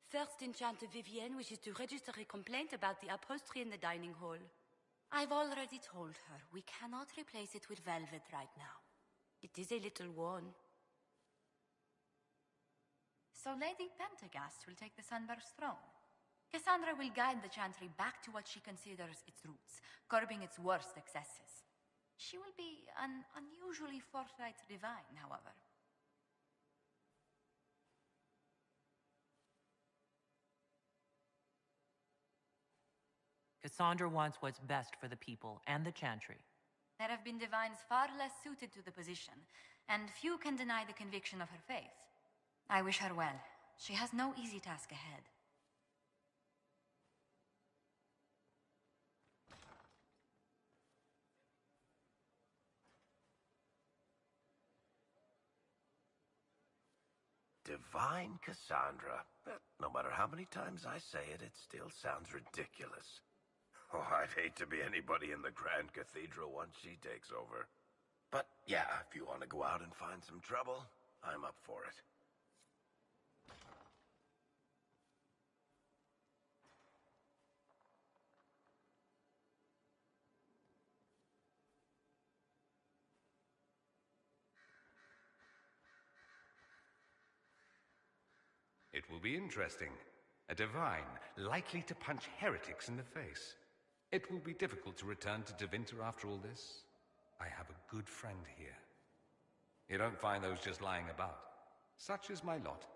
First Enchanter Vivienne wishes to register a complaint about the upholstery in the dining hall. I've already told her we cannot replace it with velvet right now. It is a little worn. So Lady Pentagast will take the Sunburst throne. Cassandra will guide the Chantry back to what she considers its roots, curbing its worst excesses. She will be an unusually forthright divine, however. Cassandra wants what's best for the people and the Chantry. There have been divines far less suited to the position, and few can deny the conviction of her faith. I wish her well. She has no easy task ahead. Divine Cassandra. No matter how many times I say it, it still sounds ridiculous. Oh, I'd hate to be anybody in the Grand Cathedral once she takes over. But yeah, if you want to go out and find some trouble, I'm up for it. It will be interesting. A divine, likely to punch heretics in the face. It will be difficult to return to Tevinter after all this. I have a good friend here. You don't find those just lying about. Such is my lot.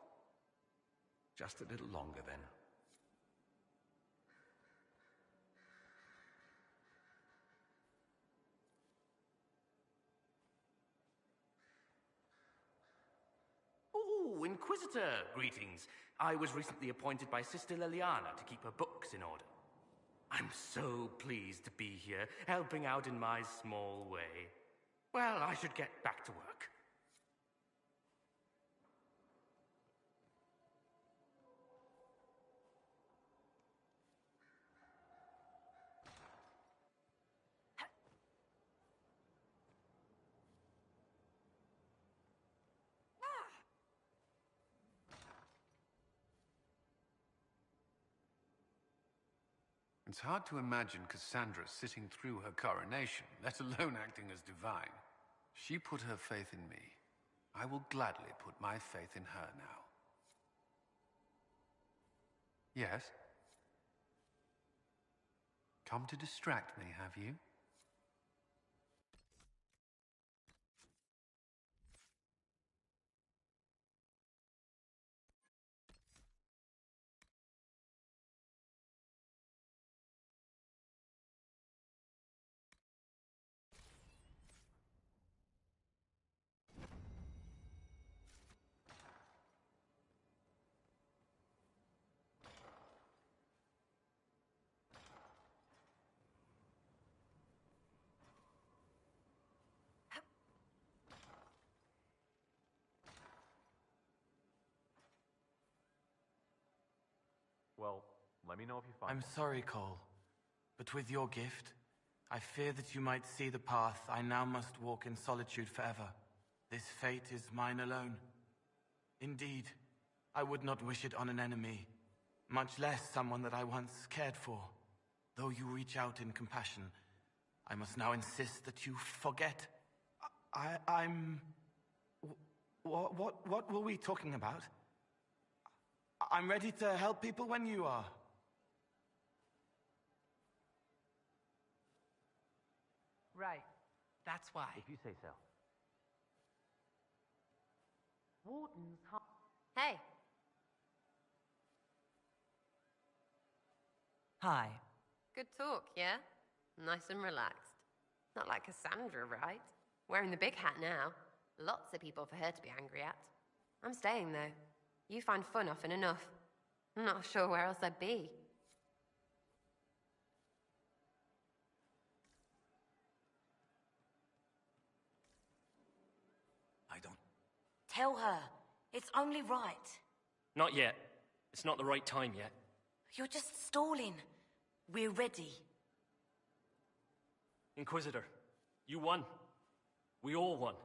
Just a little longer, then. Oh, Inquisitor, greetings. I was recently appointed by Sister Liliana to keep her books in order. I'm so pleased to be here, helping out in my small way. Well, I should get back to work. It's hard to imagine Cassandra sitting through her coronation, let alone acting as divine. She put her faith in me. I will gladly put my faith in her now. Yes? Come to distract me, have you? Well, let me know if you find I'm one. sorry, Cole, but with your gift, I fear that you might see the path I now must walk in solitude forever. This fate is mine alone. Indeed, I would not wish it on an enemy, much less someone that I once cared for. Though you reach out in compassion, I must now insist that you forget. What were we talking about? I'm ready to help people when you are. Right. That's why. If you say so. Warden's Hey. Hi. Good talk, yeah? Nice and relaxed. Not like Cassandra, right? Wearing the big hat now. Lots of people for her to be angry at. I'm staying, though. You find fun often enough. I'm not sure where else I'd be. I don't... Tell her. It's only right. Not yet. It's not the right time yet. You're just stalling. We're ready. Inquisitor, you won. We all won.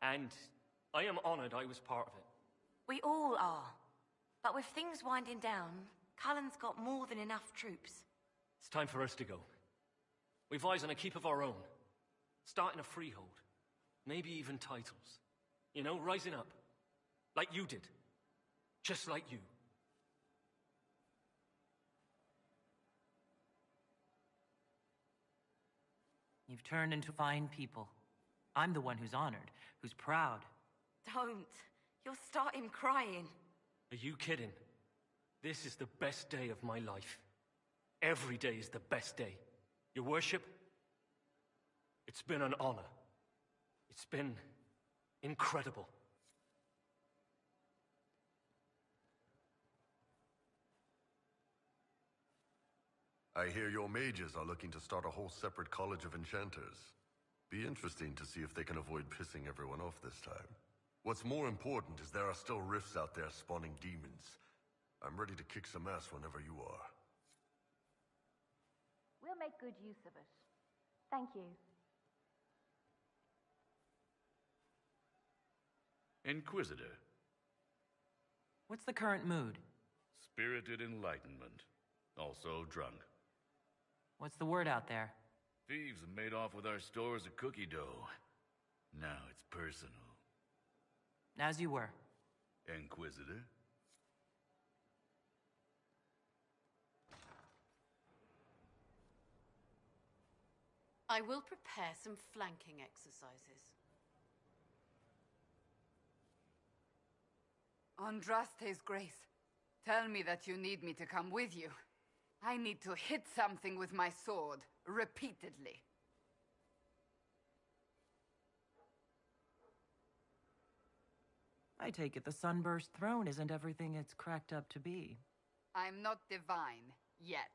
And I am honored I was part of it. We all are. But with things winding down, Cullen's got more than enough troops. It's time for us to go. We've eyes on a keep of our own. Starting a freehold. Maybe even titles. You know, rising up. Like you did. Just like you. You've turned into fine people. I'm the one who's honored, who's proud. Don't. You'll start him crying. Are you kidding? This is the best day of my life. Every day is the best day. Your worship, it's been an honor. It's been incredible. I hear your mages are looking to start a whole separate college of enchanters. Be interesting to see if they can avoid pissing everyone off this time. What's more important is there are still rifts out there spawning demons. I'm ready to kick some ass whenever you are. We'll make good use of it. Thank you. Inquisitor. What's the current mood? Spirited enlightenment. Also drunk. What's the word out there? Thieves have made off with our stores of cookie dough. Now it's personal. As you were. Inquisitor? I will prepare some flanking exercises. Andraste's Grace, tell me that you need me to come with you. I need to hit something with my sword, repeatedly. I take it the Sunburst throne isn't everything it's cracked up to be. I'm not divine, yet.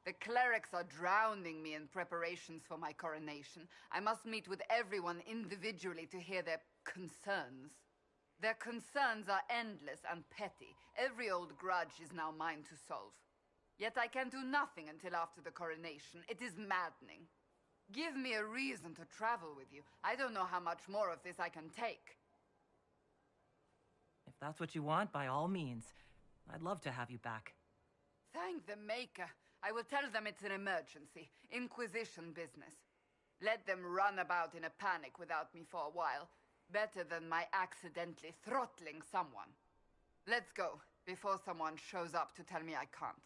The clerics are drowning me in preparations for my coronation. I must meet with everyone individually to hear their concerns. Their concerns are endless and petty. Every old grudge is now mine to solve. Yet I can do nothing until after the coronation. It is maddening. Give me a reason to travel with you. I don't know how much more of this I can take. If that's what you want, by all means. I'd love to have you back. Thank the Maker. I will tell them it's an emergency. Inquisition business. Let them run about in a panic without me for a while. Better than my accidentally throttling someone. Let's go, before someone shows up to tell me I can't.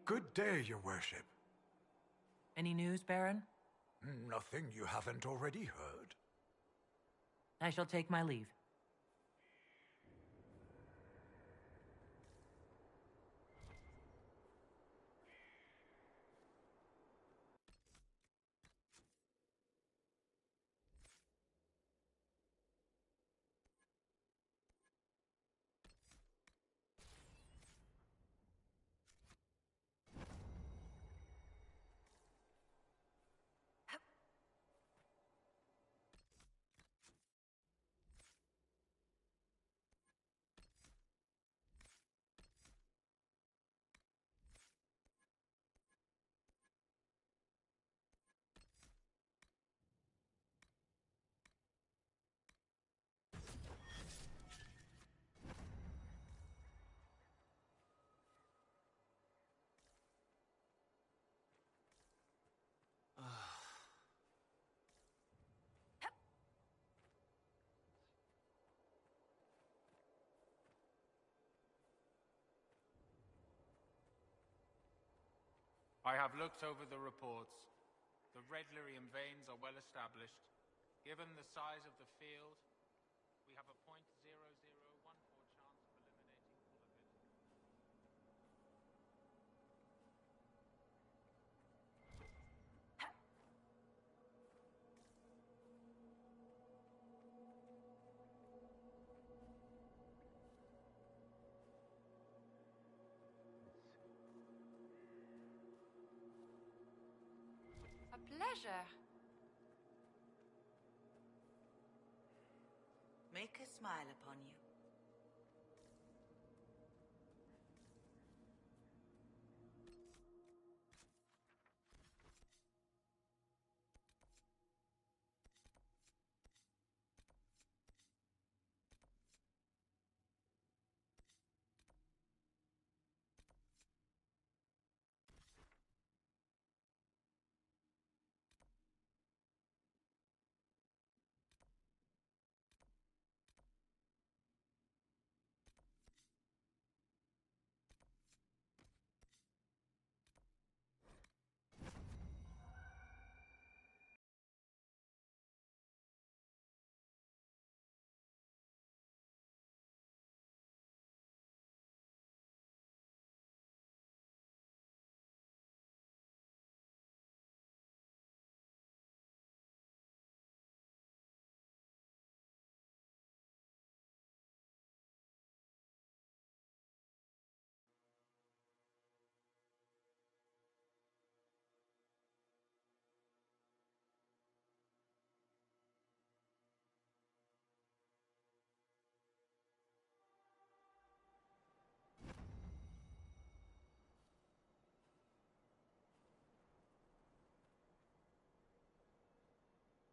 Good day, Your Worship. Any news, Baron? Nothing you haven't already heard. I shall take my leave. I have looked over the reports. The red lyrium veins are well established. Given the size of the field, we have a .0014 chance of eliminating all of it. A pleasure. Make a smile upon you.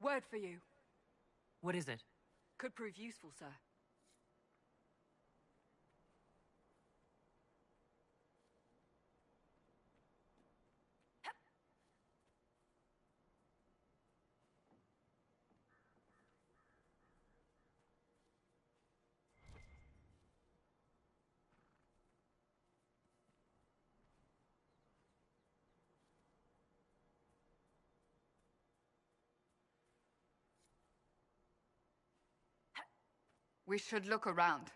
Word for you. What is it? Could prove useful, sir. We should look around.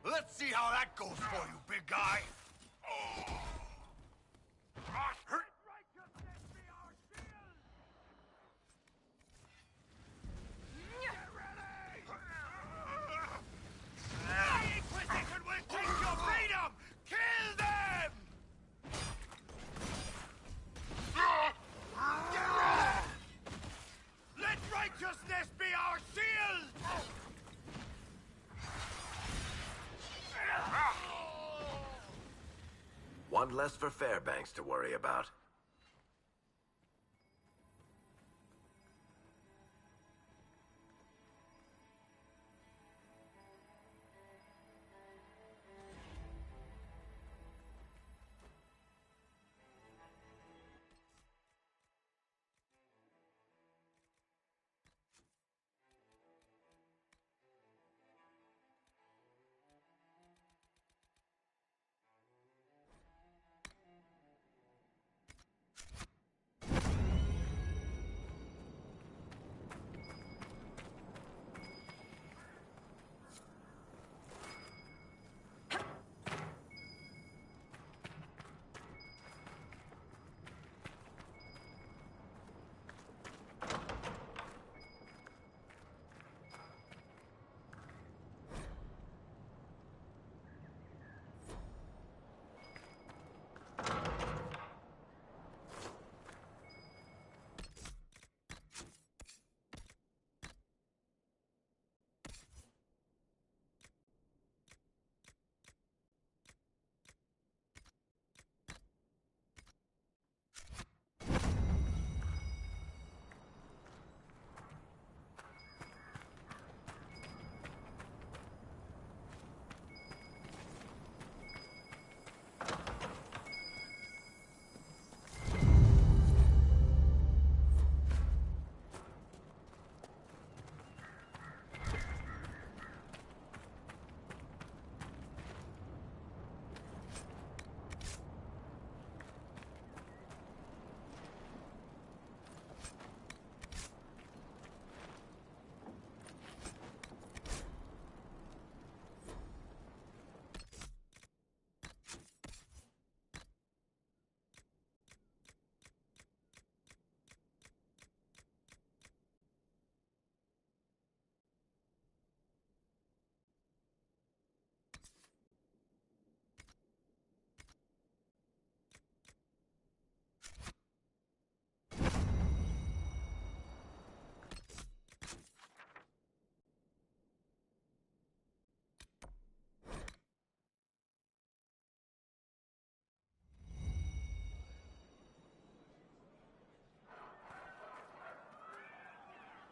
Let's see how that goes for you, big guy. One less for Fairbanks to worry about.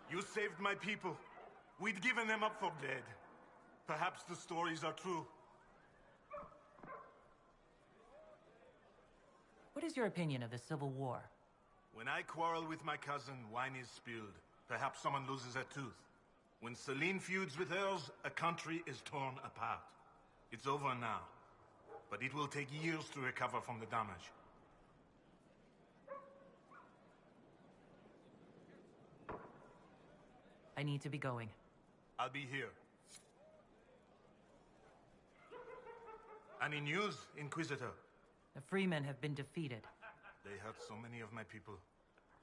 You saved my people. We'd given them up for dead. Perhaps the stories are true. What is your opinion of the Civil War? When I quarrel with my cousin, wine is spilled. Perhaps someone loses a tooth. When Celine feuds with hers, a country is torn apart. It's over now. But it will take years to recover from the damage. I need to be going. I'll be here. Any news, Inquisitor? The Freemen have been defeated. They hurt so many of my people.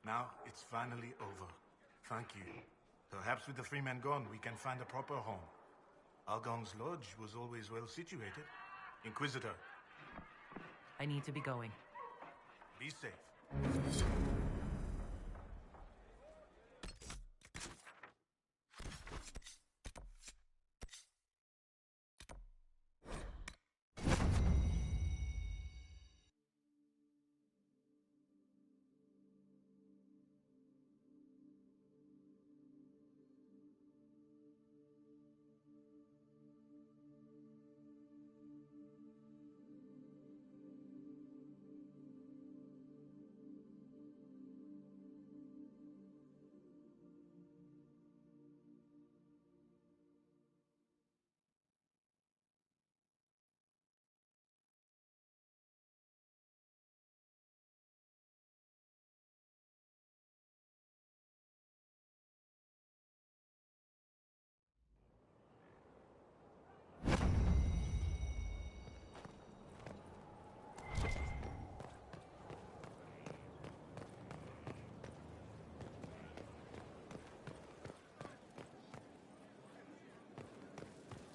Now it's finally over. Thank you. Perhaps with the Freemen gone, we can find a proper home. Argon's Lodge was always well situated. Inquisitor. I need to be going. Be safe.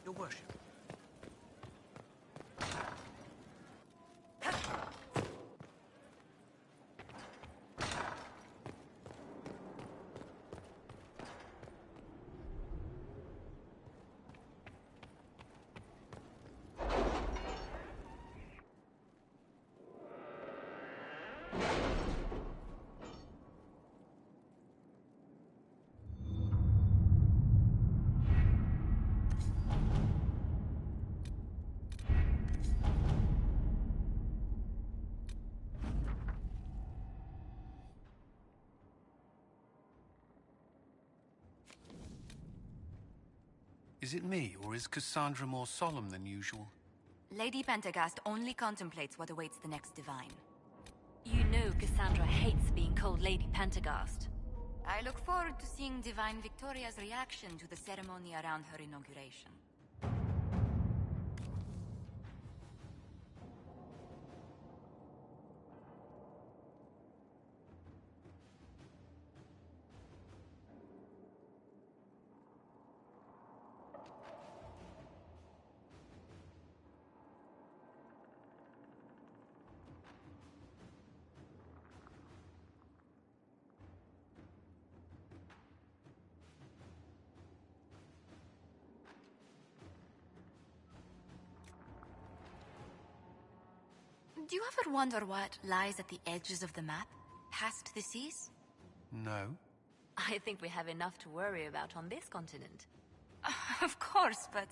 Your worship. Is it me, or is Cassandra more solemn than usual? Lady Pentagast only contemplates what awaits the next divine. You know Cassandra hates being called Lady Pentagast. I look forward to seeing Divine Victoria's reaction to the ceremony around her inauguration. Do you ever wonder what lies at the edges of the map, past the seas? No. I think we have enough to worry about on this continent. Of course, but...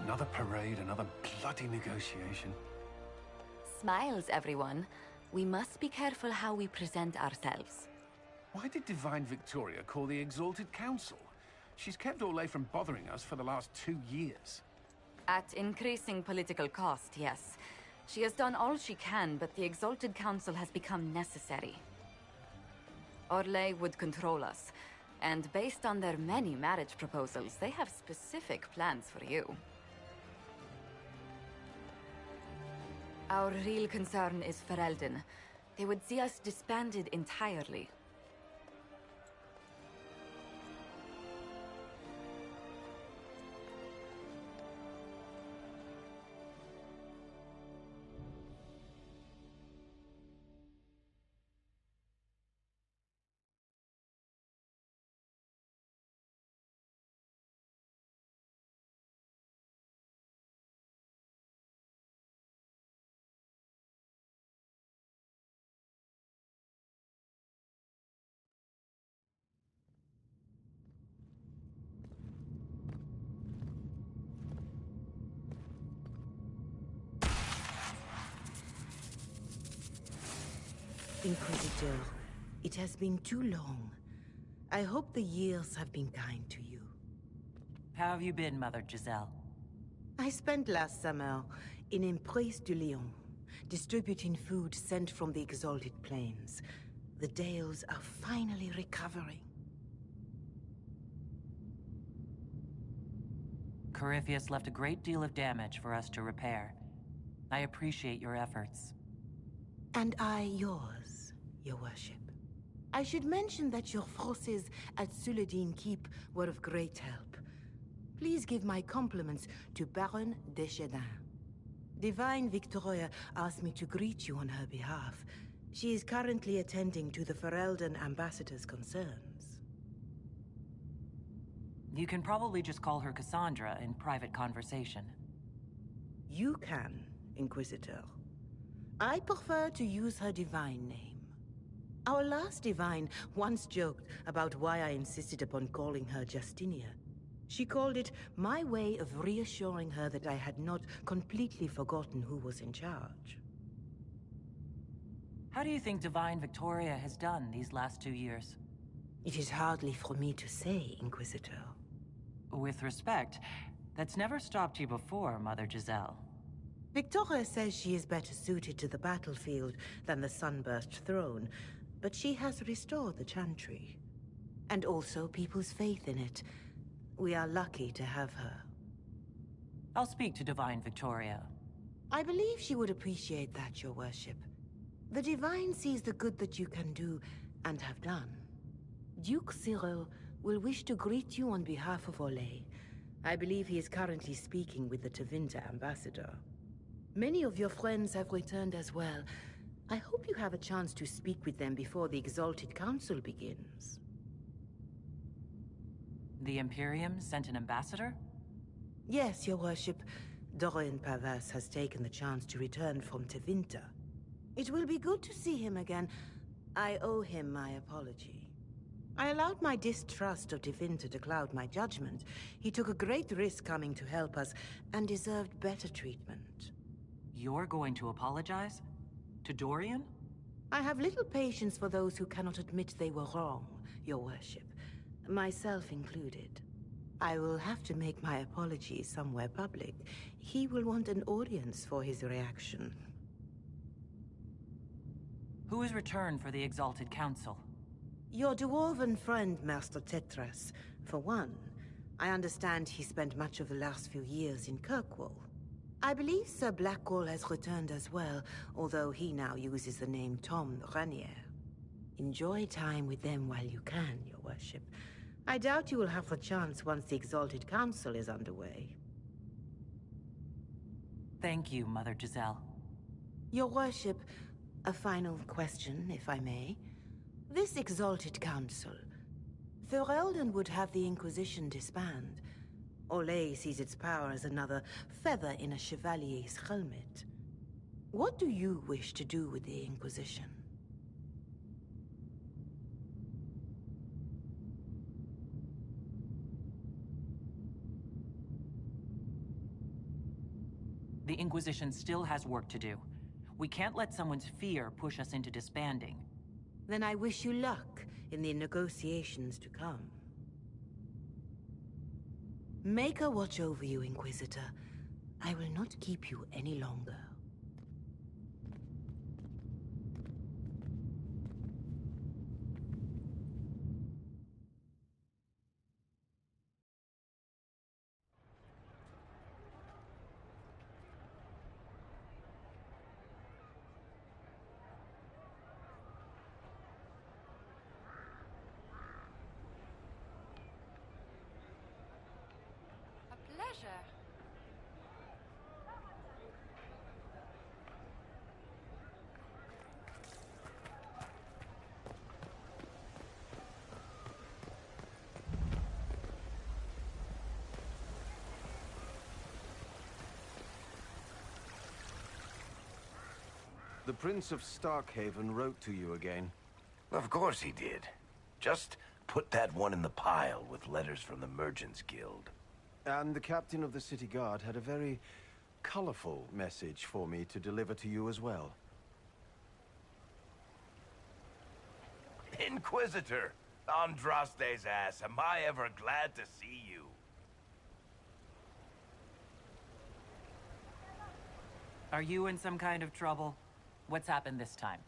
Another parade, another bloody negotiation. Smiles, everyone. We must be careful how we present ourselves. Why did Divine Victoria call the Exalted Council? She's kept Orlais from bothering us for the last 2 years. At increasing political cost, yes. She has done all she can, but the Exalted Council has become necessary. Orlais would control us, and based on their many marriage proposals, they have specific plans for you. Our real concern is Ferelden. They would see us disbanded entirely. Inquisitor, it has been too long. I hope the years have been kind to you. How have you been, Mother Giselle? I spent last summer in Emprise de Lyon, distributing food sent from the Exalted Plains. The Dales are finally recovering. Corypheus left a great deal of damage for us to repair. I appreciate your efforts. And I yours, Your Worship. I should mention that your forces at Suladin Keep were of great help. Please give my compliments to Baron Deschedin. Divine Victoria asked me to greet you on her behalf. She is currently attending to the Ferelden ambassador's concerns. You can probably just call her Cassandra in private conversation. You can, Inquisitor. I prefer to use her divine name. Our last divine once joked about why I insisted upon calling her Justinia. She called it my way of reassuring her that I had not completely forgotten who was in charge. How do you think Divine Victoria has done these last 2 years? It is hardly for me to say, Inquisitor. With respect, that's never stopped you before, Mother Giselle. Victoria says she is better suited to the battlefield than the Sunburst throne, but she has restored the Chantry. And also people's faith in it. We are lucky to have her. I'll speak to Divine Victoria. I believe she would appreciate that, Your Worship. The Divine sees the good that you can do and have done. Duke Cyril will wish to greet you on behalf of Olay. I believe he is currently speaking with the Tevinter ambassador. Many of your friends have returned as well. I hope you have a chance to speak with them before the Exalted Council begins. The Imperium sent an ambassador? Yes, Your Worship. Dorian Pavas has taken the chance to return from Tevinter. It will be good to see him again. I owe him my apology. I allowed my distrust of Tevinter to cloud my judgment. He took a great risk coming to help us, and deserved better treatment. You're going to apologize? To Dorian? I have little patience for those who cannot admit they were wrong, Your Worship. Myself included. I will have to make my apology somewhere public. He will want an audience for his reaction. Who has returned for the Exalted Council? Your dwarven friend, Master Tetras. For one, I understand he spent much of the last few years in Kirkwall. I believe Sir Blackwall has returned as well, although he now uses the name Tom Ranier. Enjoy time with them while you can, Your Worship. I doubt you will have the chance once the Exalted Council is underway. Thank you, Mother Giselle. Your Worship, a final question, if I may. This Exalted Council, Ferelden would have the Inquisition disband. Olay sees its power as another feather in a chevalier's helmet. What do you wish to do with the Inquisition? The Inquisition still has work to do. We can't let someone's fear push us into disbanding. Then I wish you luck in the negotiations to come. Maker watch over you, Inquisitor. I will not keep you any longer. Pleasure. The Prince of Starkhaven wrote to you again. Of course he did. Just put that one in the pile with letters from the Merchants Guild. And the captain of the city guard had a very colorful message for me to deliver to you as well. Inquisitor! Andraste's ass, am I ever glad to see you. Are you in some kind of trouble? What's happened this time?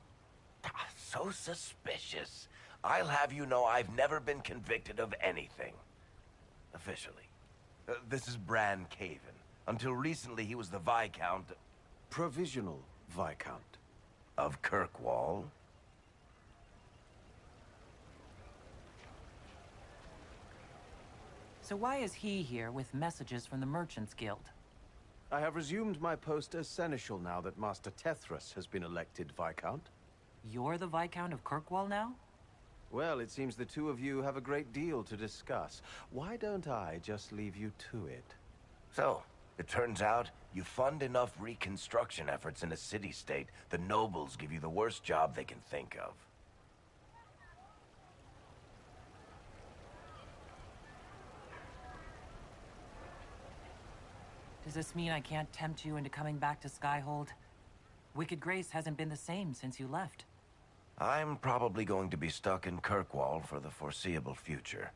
So suspicious. I'll have you know I've never been convicted of anything. Officially. This is Bran Caven. Until recently, he was the Viscount... Provisional Viscount. Of Kirkwall. So why is he here with messages from the Merchants Guild? I have resumed my post as Seneschal now that Master Tethrus has been elected Viscount. You're the Viscount of Kirkwall now? Well, it seems the two of you have a great deal to discuss. Why don't I just leave you to it? So, it turns out you fund enough reconstruction efforts in a city-state, the nobles give you the worst job they can think of. Does this mean I can't tempt you into coming back to Skyhold? Wicked Grace hasn't been the same since you left. I'm probably going to be stuck in Kirkwall for the foreseeable future.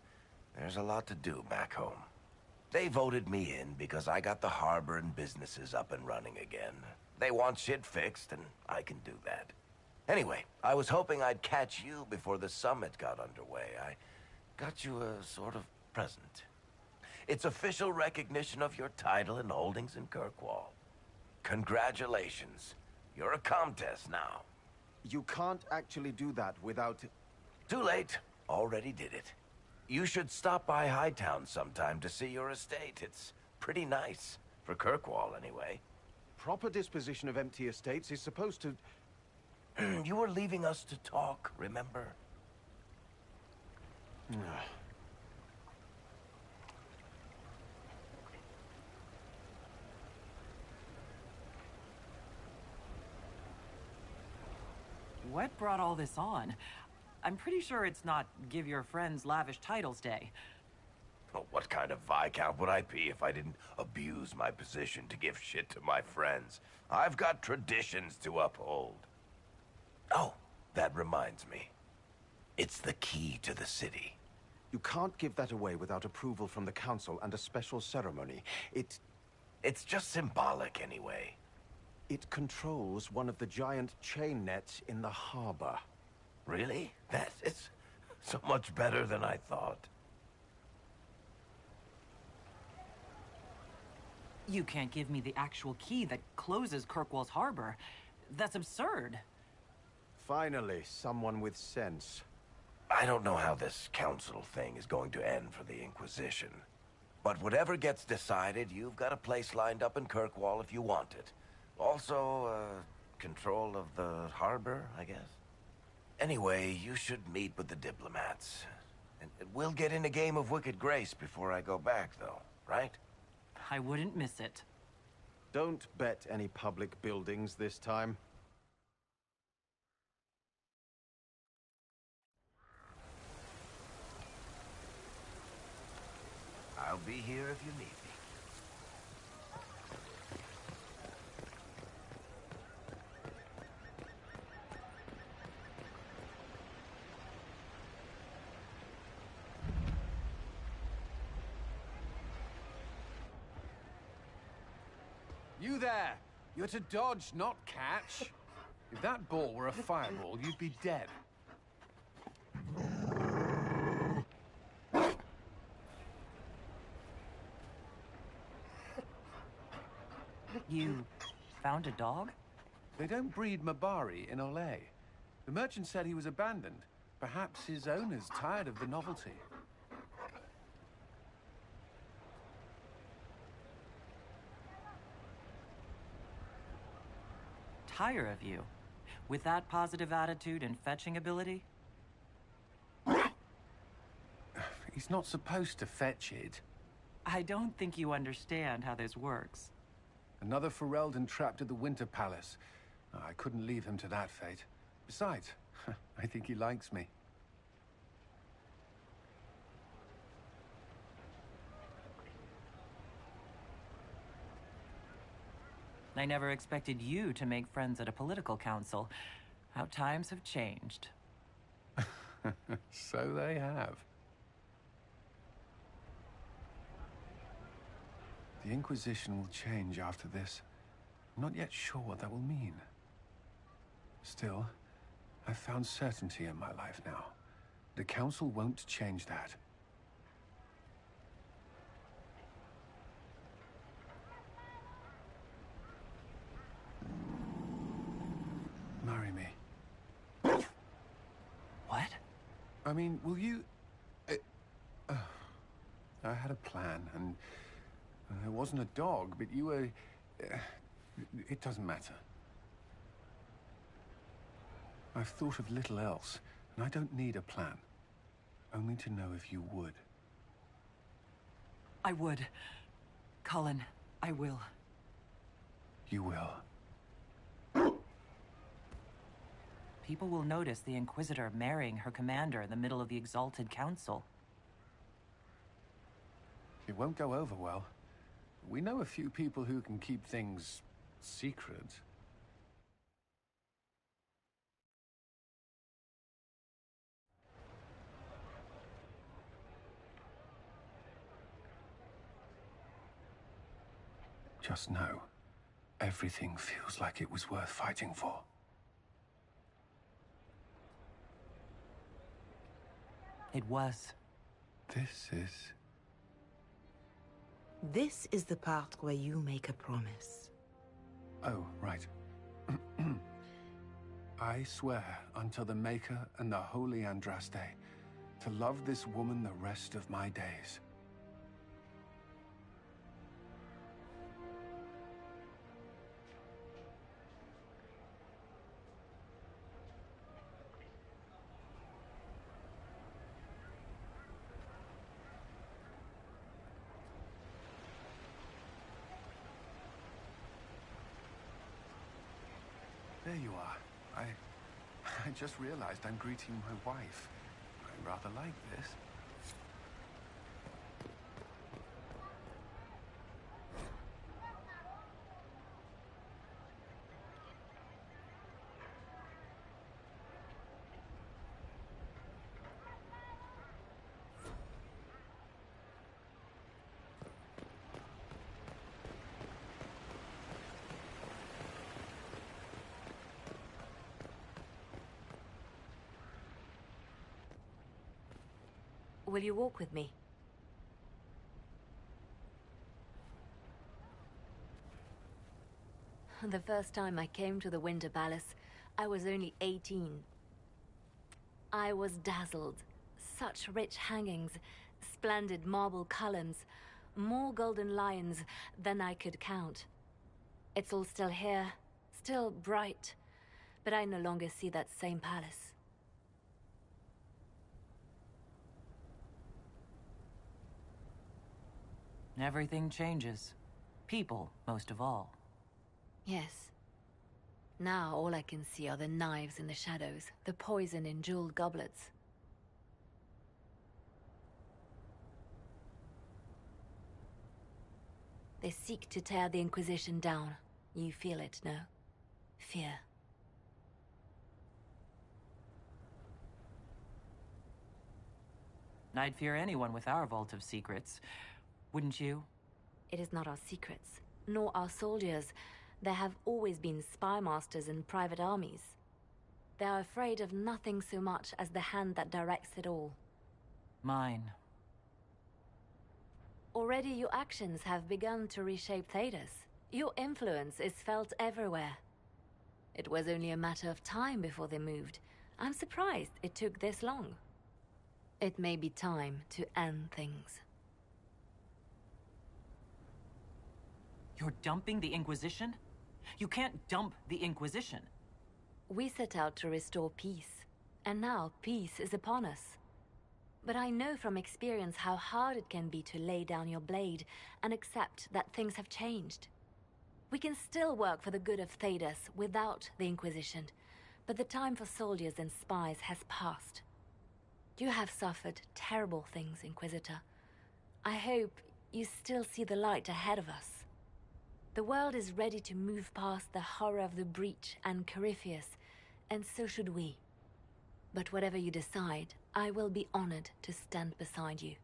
There's a lot to do back home. They voted me in because I got the harbor and businesses up and running again. They want shit fixed, and I can do that. Anyway, I was hoping I'd catch you before the summit got underway. I got you a sort of present. It's official recognition of your title and holdings in Kirkwall. Congratulations. You're a Comtesse now. You can't actually do that without... Too late. Already did it. You should stop by Hightown sometime to see your estate. It's pretty nice. For Kirkwall, anyway. Proper disposition of empty estates is supposed to... You were leaving us to talk, remember? What brought all this on? I'm pretty sure it's not give your friends lavish titles day. Well, what kind of Viscount would I be if I didn't abuse my position to give shit to my friends? I've got traditions to uphold. Oh, that reminds me. It's the key to the city. You can't give that away without approval from the council and a special ceremony. It's just symbolic anyway. It controls one of the giant chain nets in the harbor. Really? That is so much better than I thought. You can't give me the actual key that closes Kirkwall's harbor. That's absurd. Finally, someone with sense. I don't know how this council thing is going to end for the Inquisition. But whatever gets decided, you've got a place lined up in Kirkwall if you want it. Also, control of the harbor, I guess. Anyway, you should meet with the diplomats. And we'll get in a game of Wicked Grace before I go back, though, right? I wouldn't miss it. Don't bet any public buildings this time. I'll be here if you need me. You there! You're to dodge, not catch. If that ball were a fireball, you'd be dead. You found a dog? They don't breed Mabari in Olay. The merchant said he was abandoned. Perhaps his owner's tired of the novelty. Tire of you? With that positive attitude and fetching ability? He's not supposed to fetch it. I don't think you understand how this works. Another Ferelden trapped at the Winter Palace. I couldn't leave him to that fate. Besides, I think he likes me. I never expected you to make friends at a political council. How times have changed. So they have. The Inquisition will change after this. I'm not yet sure what that will mean. Still, I've found certainty in my life now. The Council won't change that. Marry me. What? I mean, will you... I had a plan, and there wasn't a dog, but you were... it doesn't matter. I've thought of little else, and I don't need a plan. Only to know if you would. I would. Cullen, I will. You will. People will notice the Inquisitor marrying her commander in the middle of the Exalted Council. It won't go over well. We know a few people who can keep things secret. Just know, everything feels like it was worth fighting for. It was. This is the part where you make a promise. Oh, right. I swear unto the Maker and the Holy Andraste to love this woman the rest of my days. There you are. I just realized I'm greeting my wife. I rather like this. Will you walk with me? The first time I came to the Winter Palace, I was only 18. I was dazzled. Such rich hangings, splendid marble columns, more golden lions than I could count. It's all still here, still bright, but I no longer see that same palace. Everything changes. People, most of all. Yes. Now all I can see are the knives in the shadows, the poison in jeweled goblets. They seek to tear the Inquisition down. You feel it, no? Fear. I'd fear anyone with our vault of secrets. Wouldn't you? It is not our secrets, nor our soldiers. There have always been spy masters and private armies. They are afraid of nothing so much as the hand that directs it all. Mine. Already your actions have begun to reshape Thedas. Your influence is felt everywhere. It was only a matter of time before they moved. I'm surprised it took this long. It may be time to end things. You're dumping the Inquisition? You can't dump the Inquisition. We set out to restore peace, and now peace is upon us. But I know from experience how hard it can be to lay down your blade and accept that things have changed. We can still work for the good of Thedas without the Inquisition, but the time for soldiers and spies has passed. You have suffered terrible things, Inquisitor. I hope you still see the light ahead of us. The world is ready to move past the horror of the Breach and Corypheus, and so should we. But whatever you decide, I will be honored to stand beside you.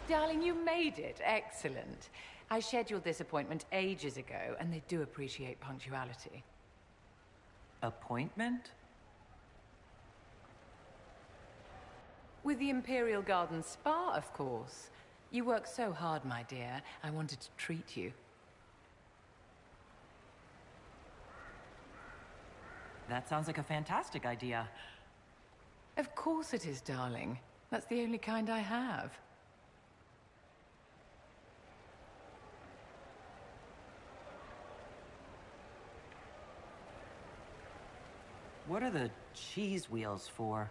Darling, you made it. Excellent. I scheduled this appointment ages ago, and they do appreciate punctuality. Appointment? With the Imperial Garden Spa, of course. You work so hard, my dear. I wanted to treat you. That sounds like a fantastic idea. Of course it is, darling. That's the only kind I have. What are the cheese wheels for?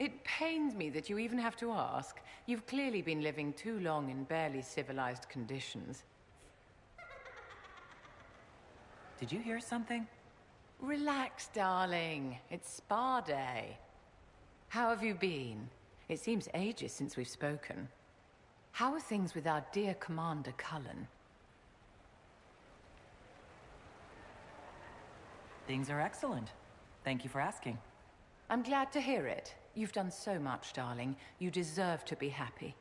It pains me that you even have to ask. You've clearly been living too long in barely civilized conditions. Did you hear something? Relax, darling. It's spa day. How have you been? It seems ages since we've spoken. How are things with our dear Commander Cullen? Things are excellent. Thank you for asking. I'm glad to hear it. You've done so much, darling. You deserve to be happy.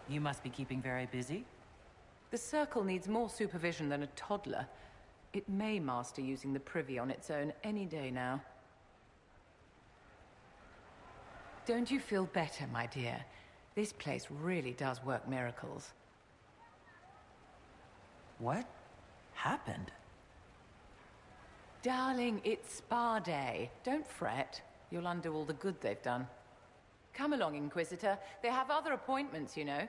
You must be keeping very busy. The Circle needs more supervision than a toddler. It may master using the Privy on its own any day now. Don't you feel better, my dear? This place really does work miracles. What happened? Darling, it's spa day. Don't fret. You'll undo all the good they've done. Come along, Inquisitor. They have other appointments, you know.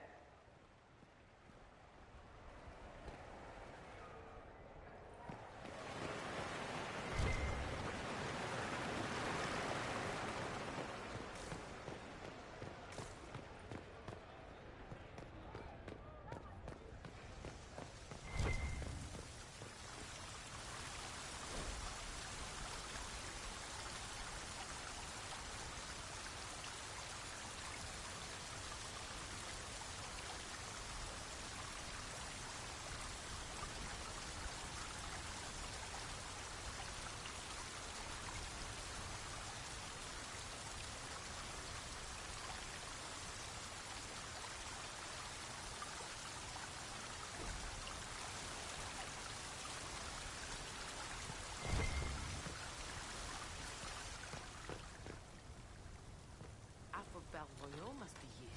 Must be here.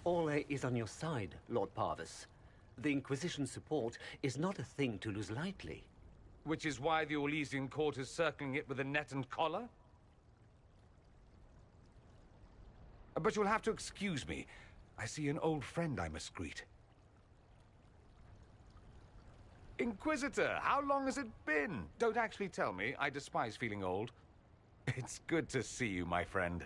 Ole is on your side, Lord Parvis. The Inquisition's support is not a thing to lose lightly. Which is why the Orlesian court is circling it with a net and collar? But you'll have to excuse me. I see an old friend I must greet. Inquisitor, how long has it been? Don't actually tell me. I despise feeling old. It's good to see you, my friend.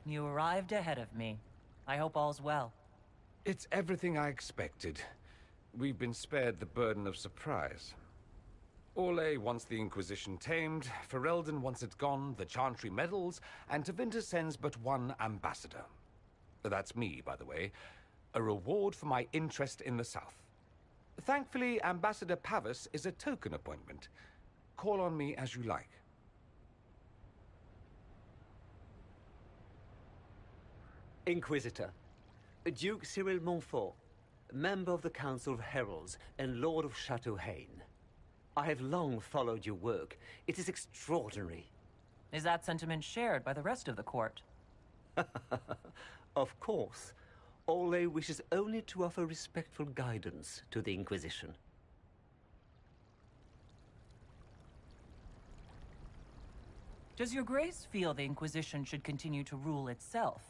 You arrived ahead of me. I hope all's well. It's everything I expected. We've been spared the burden of surprise. Orlais wants the Inquisition tamed, Ferelden wants it gone, the Chantry meddles, and Tevinter sends but one ambassador. That's me, by the way. A reward for my interest in the South. Thankfully, Ambassador Pavis is a token appointment. Call on me as you like. Inquisitor, Duke Cyril Montfort, member of the Council of Heralds and Lord of Chateau Haine. I have long followed your work. It is extraordinary. Is that sentiment shared by the rest of the court? Of course. Ole wishes only to offer respectful guidance to the Inquisition. Does your grace feel the Inquisition should continue to rule itself?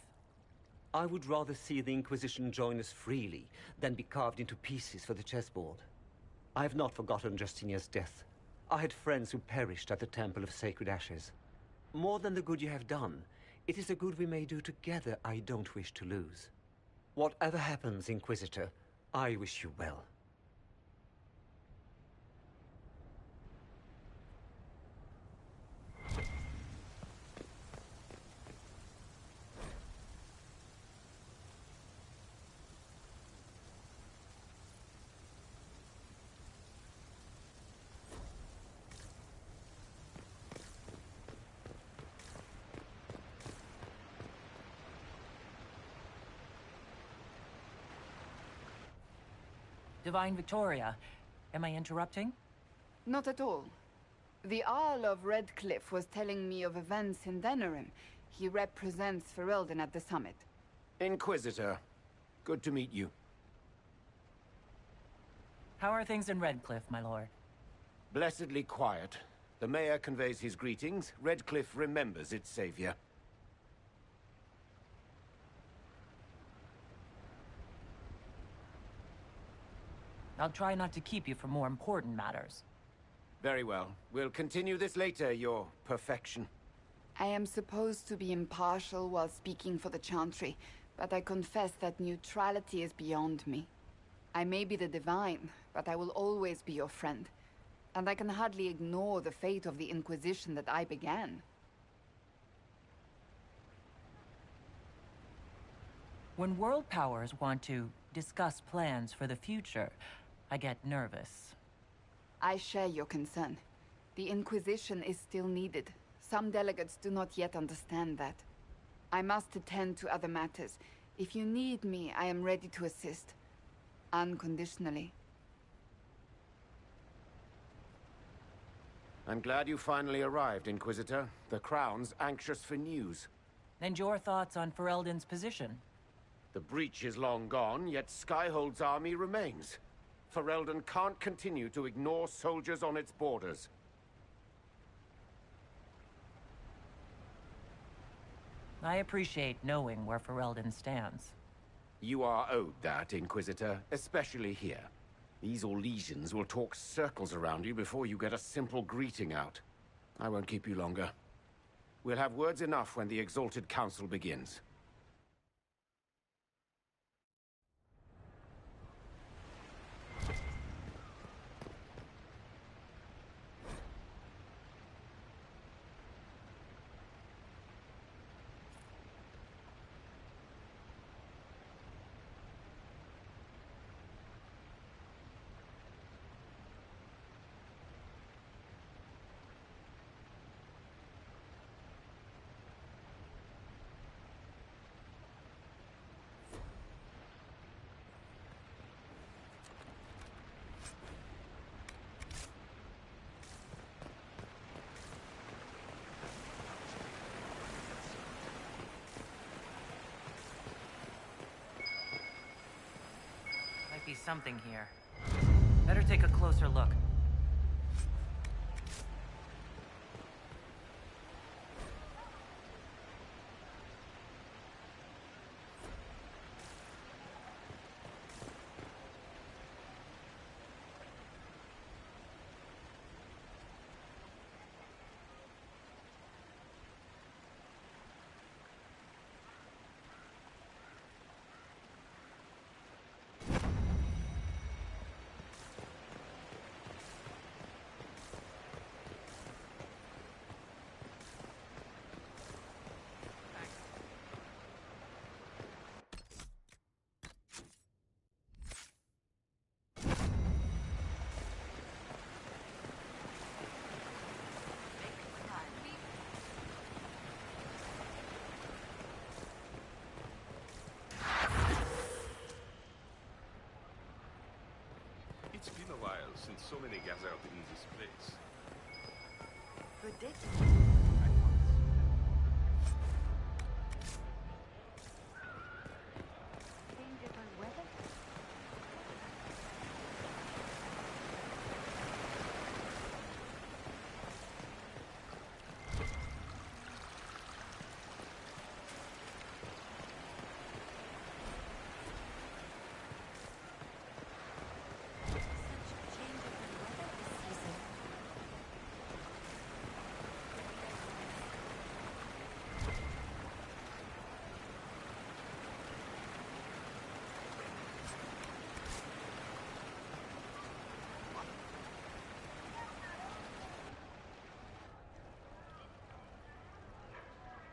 I would rather see the Inquisition join us freely than be carved into pieces for the chessboard. I have not forgotten Justinia's death. I had friends who perished at the Temple of Sacred Ashes. More than the good you have done, it is the good we may do together I don't wish to lose. Whatever happens, Inquisitor, I wish you well. Divine Victoria, am I interrupting? Not at all. The Arl of Redcliffe was telling me of events in Denerim. He represents Ferelden at the summit. Inquisitor, good to meet you. How are things in Redcliffe, my lord? Blessedly quiet. The mayor conveys his greetings. Redcliffe remembers its savior. I'll try not to keep you from more important matters. Very well. We'll continue this later, your perfection. I am supposed to be impartial while speaking for the Chantry, but I confess that neutrality is beyond me. I may be the Divine, but I will always be your friend. And I can hardly ignore the fate of the Inquisition that I began. When world powers want to discuss plans for the future, I get nervous. I share your concern. The Inquisition is still needed. Some delegates do not yet understand that. I must attend to other matters. If you need me, I am ready to assist. Unconditionally. I'm glad you finally arrived, Inquisitor. The Crown's anxious for news. And your thoughts on Ferelden's position? The breach is long gone, yet Skyhold's army remains. Ferelden can't continue to ignore soldiers on its borders. I appreciate knowing where Ferelden stands. You are owed that, Inquisitor, especially here. These Orlesians will talk circles around you before you get a simple greeting out. I won't keep you longer. We'll have words enough when the Exalted Council begins. Be something here. Better take a closer look. It's been a while since so many gathered in this place. Good day.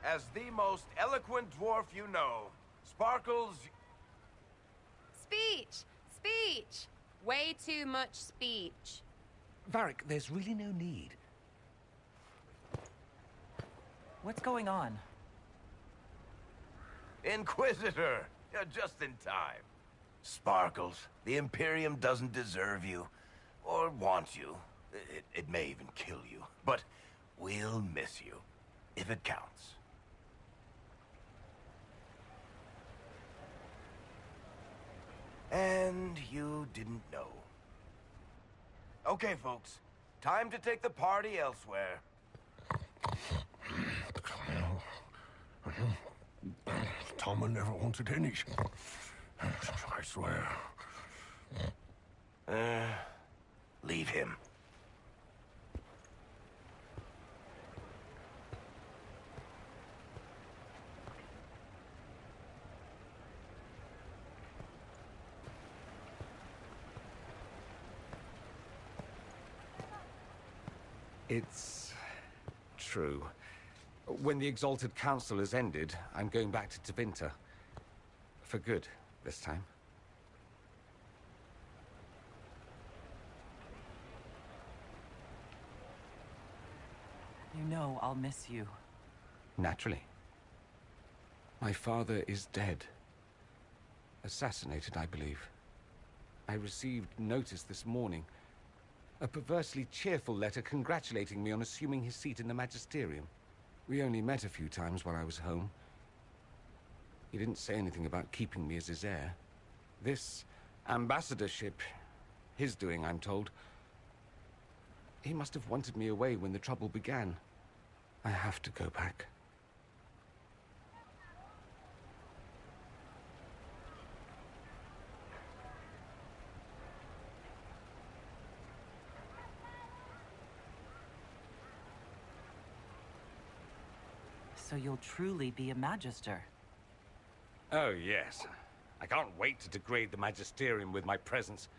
As the most eloquent dwarf you know, Sparkles... Speech! Speech! Way too much speech. Varric, there's really no need. What's going on? Inquisitor! You're just in time. Sparkles, the Imperium doesn't deserve you, or want you. It may even kill you, but we'll miss you, if it counts. And you didn't know. Okay, folks. Time to take the party elsewhere. Tama never wanted any. I swear. Leave him. It's true. When the Exalted Council has ended, I'm going back to Tevinter. For good, this time. You know I'll miss you. Naturally. My father is dead. Assassinated, I believe. I received notice this morning. A perversely cheerful letter congratulating me on assuming his seat in the Magisterium. We only met a few times while I was home. He didn't say anything about keeping me as his heir. This ambassadorship, his doing, I'm told. He must have wanted me away when the trouble began. I have to go back. So you'll truly be a Magister? Oh, yes. I can't wait to degrade the Magisterium with my presence.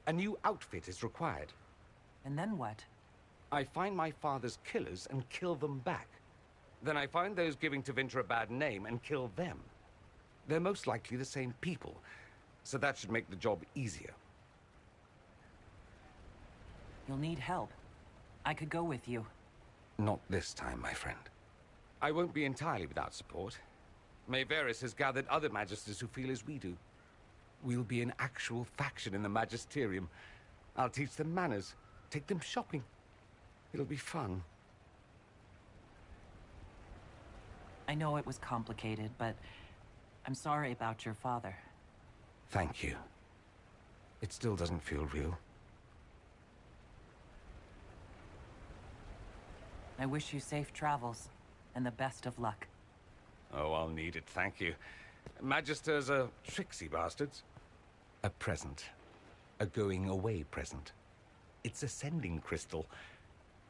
A new outfit is required. And then what? I find my father's killers and kill them back. Then I find those giving Tevinter a bad name and kill them. They're most likely the same people, so that should make the job easier. You'll need help. I could go with you. Not this time, my friend. I won't be entirely without support. Mayveris has gathered other Magisters who feel as we do. We'll be an actual faction in the Magisterium. I'll teach them manners, take them shopping. It'll be fun. I know it was complicated, but I'm sorry about your father. Thank you. It still doesn't feel real. I wish you safe travels, and the best of luck. Oh, I'll need it, thank you. Magisters are tricksy bastards. A present. A going-away present. It's a sending crystal.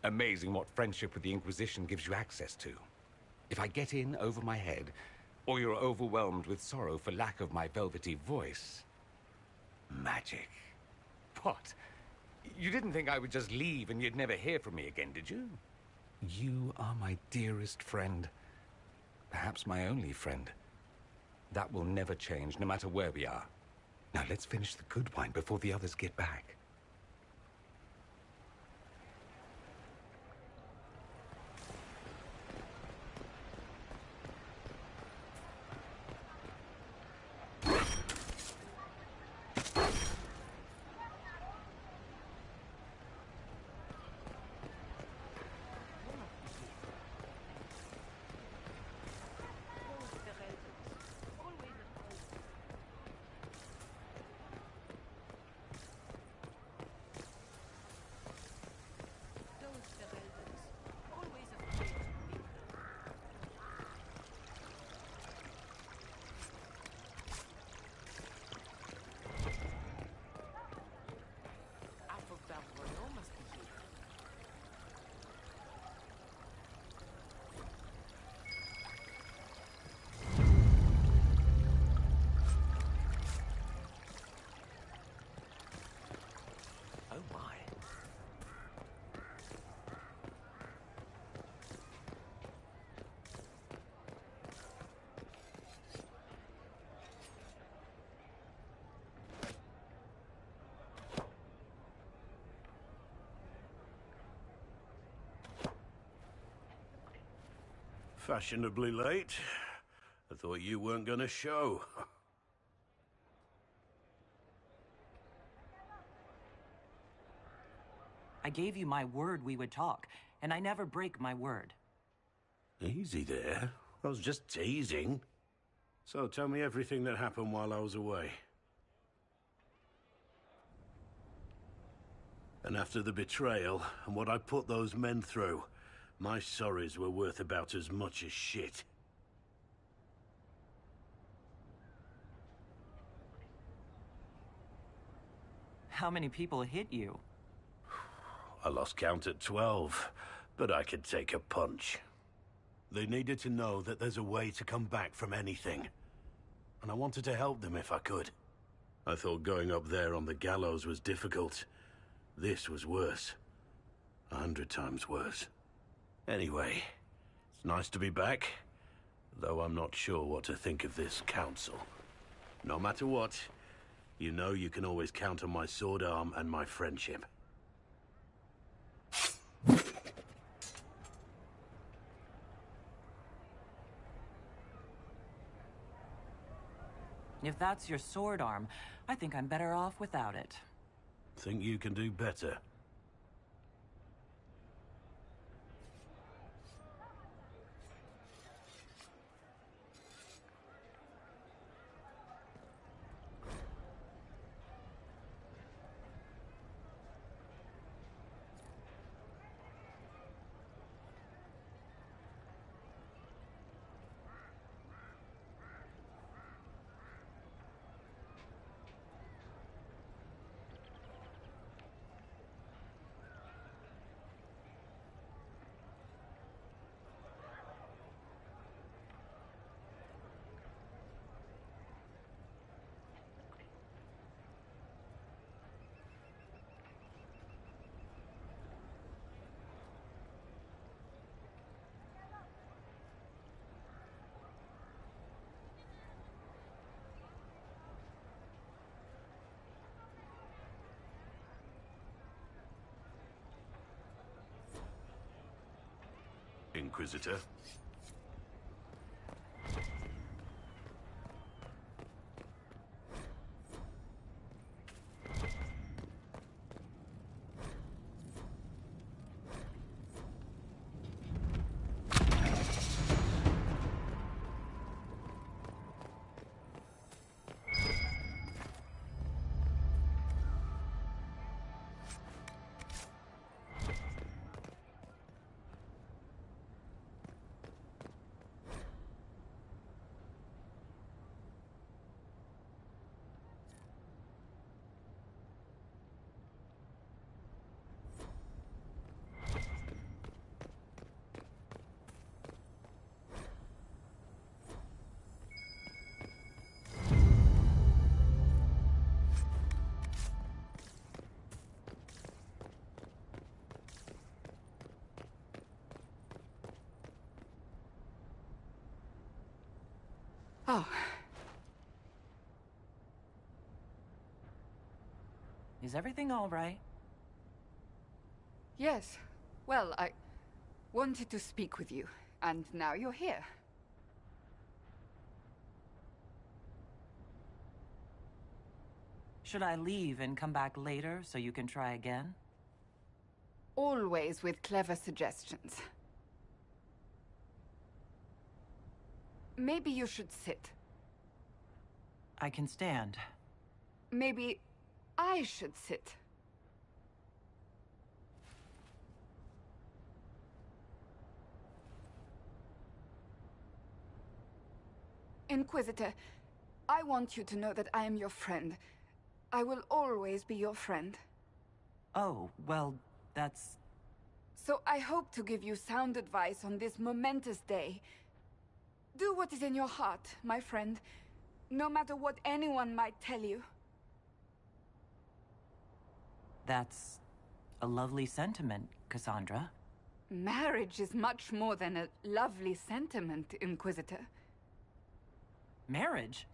Amazing what friendship with the Inquisition gives you access to. If I get in over my head, or you're overwhelmed with sorrow for lack of my velvety voice... magic. What? You didn't think I would just leave and you'd never hear from me again, did you? You are my dearest friend. Perhaps my only friend. That will never change, no matter where we are. Now let's finish the good wine before the others get back. Fashionably late. I thought you weren't gonna show. I gave you my word we would talk, and I never break my word. Easy there. I was just teasing. So tell me everything that happened while I was away. And after the betrayal and what I put those men through, my sorries were worth about as much as shit. How many people hit you? I lost count at 12, but I could take a punch. They needed to know that there's a way to come back from anything. And I wanted to help them if I could. I thought going up there on the gallows was difficult. This was worse. 100 times worse. Anyway, it's nice to be back, though I'm not sure what to think of this council. No matter what, you know you can always count on my sword arm and my friendship. If that's your sword arm, I think I'm better off without it. Think you can do better? Inquisitor. Oh. Is everything all right? Yes. Well, I wanted to speak with you, and now you're here. Should I leave and come back later so you can try again? Always with clever suggestions. Maybe you should sit. I can stand. Maybe I should sit. Inquisitor, I want you to know that I am your friend. I will always be your friend. Oh, well, that's... So I hope to give you sound advice on this momentous day. Do what is in your heart, my friend, no matter what anyone might tell you. That's a lovely sentiment, Cassandra. Marriage is much more than a lovely sentiment, Inquisitor. Marriage?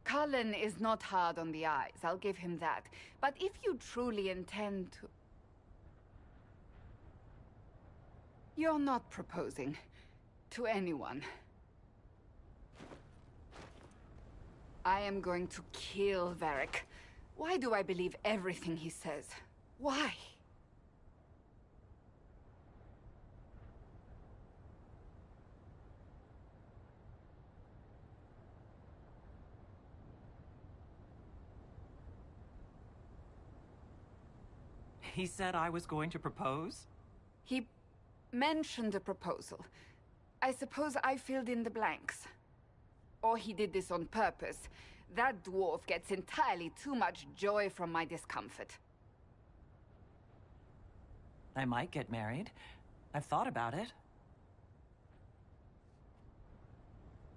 Cullen is not hard on the eyes, I'll give him that. But if you truly intend to... You're not proposing to anyone. I am going to kill Varric. Why do I believe everything he says? Why? He said I was going to propose? He mentioned a proposal. I suppose I filled in the blanks. Or he did this on purpose. That dwarf gets entirely too much joy from my discomfort. I might get married. I've thought about it.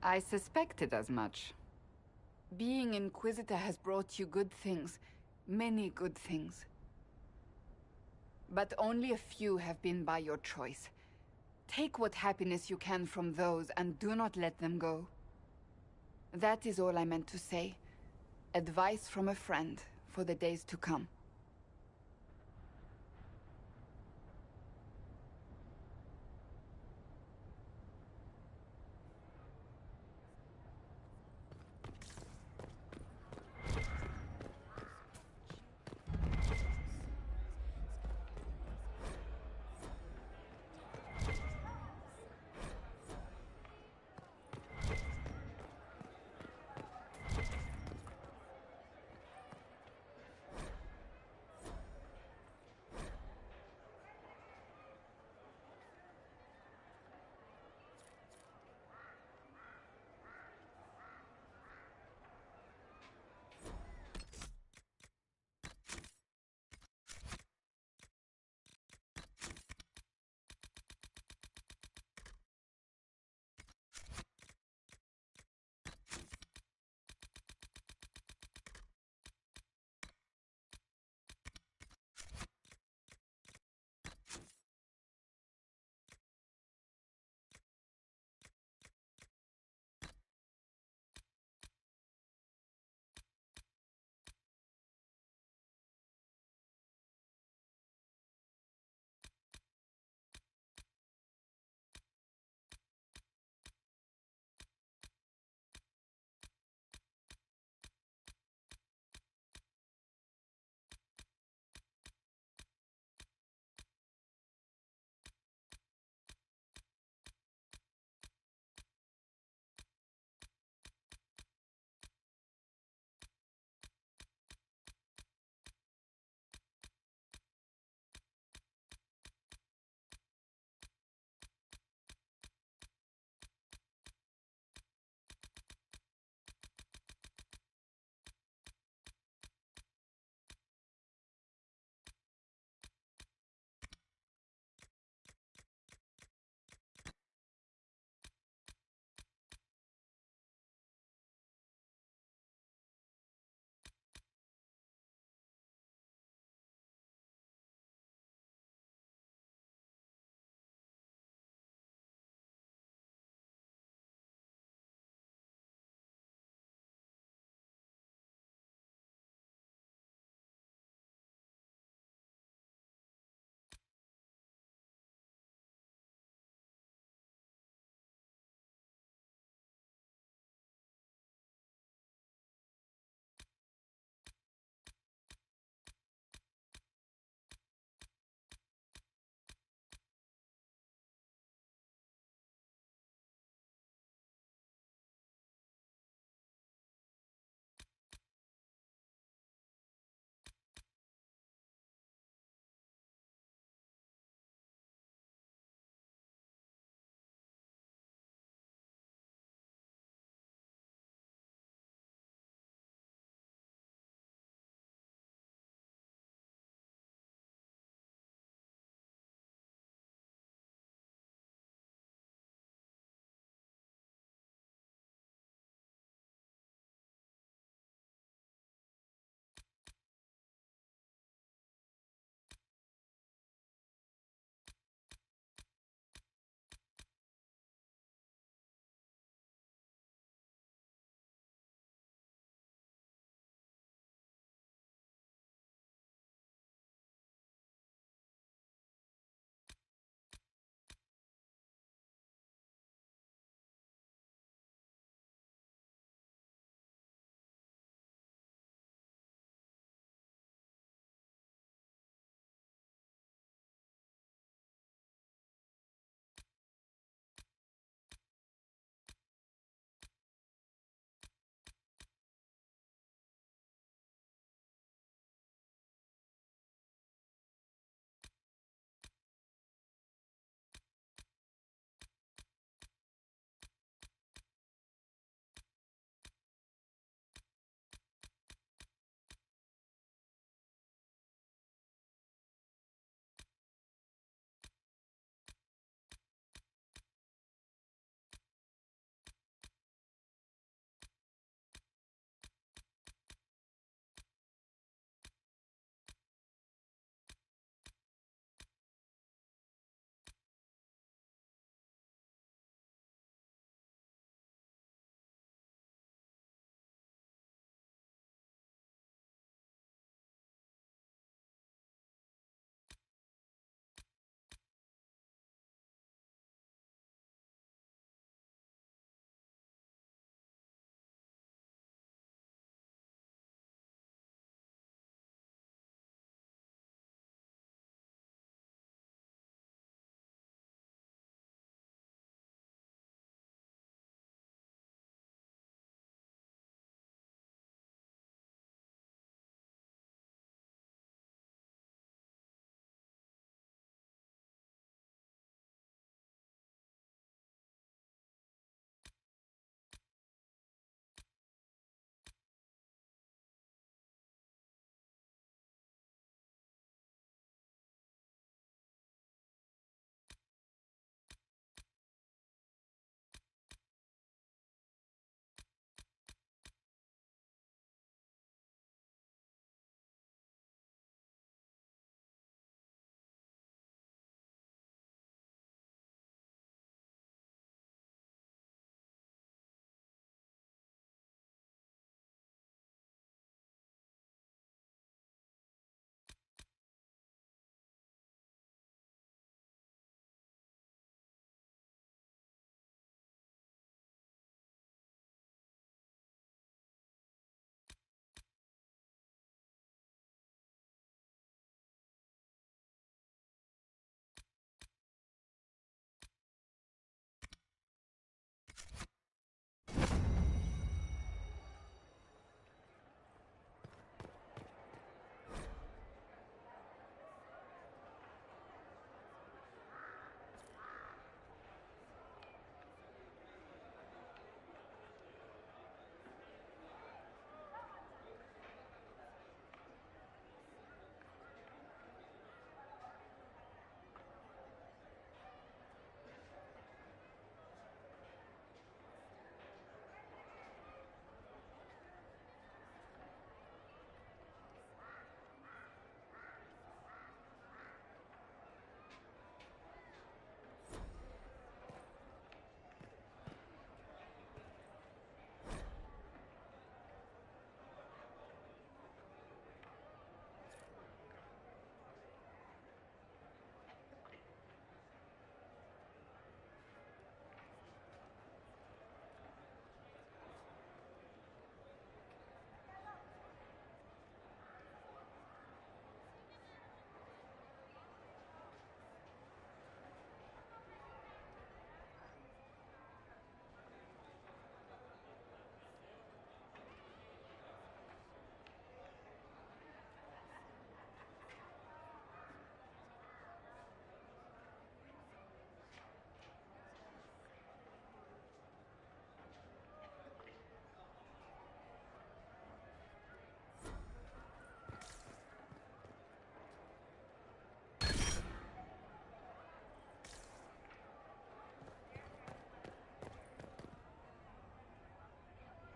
I suspected as much. Being Inquisitor has brought you good things. Many good things. But only a few have been by your choice. Take what happiness you can from those and do not let them go. That is all I meant to say. Advice from a friend for the days to come.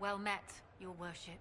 Well met, your worship.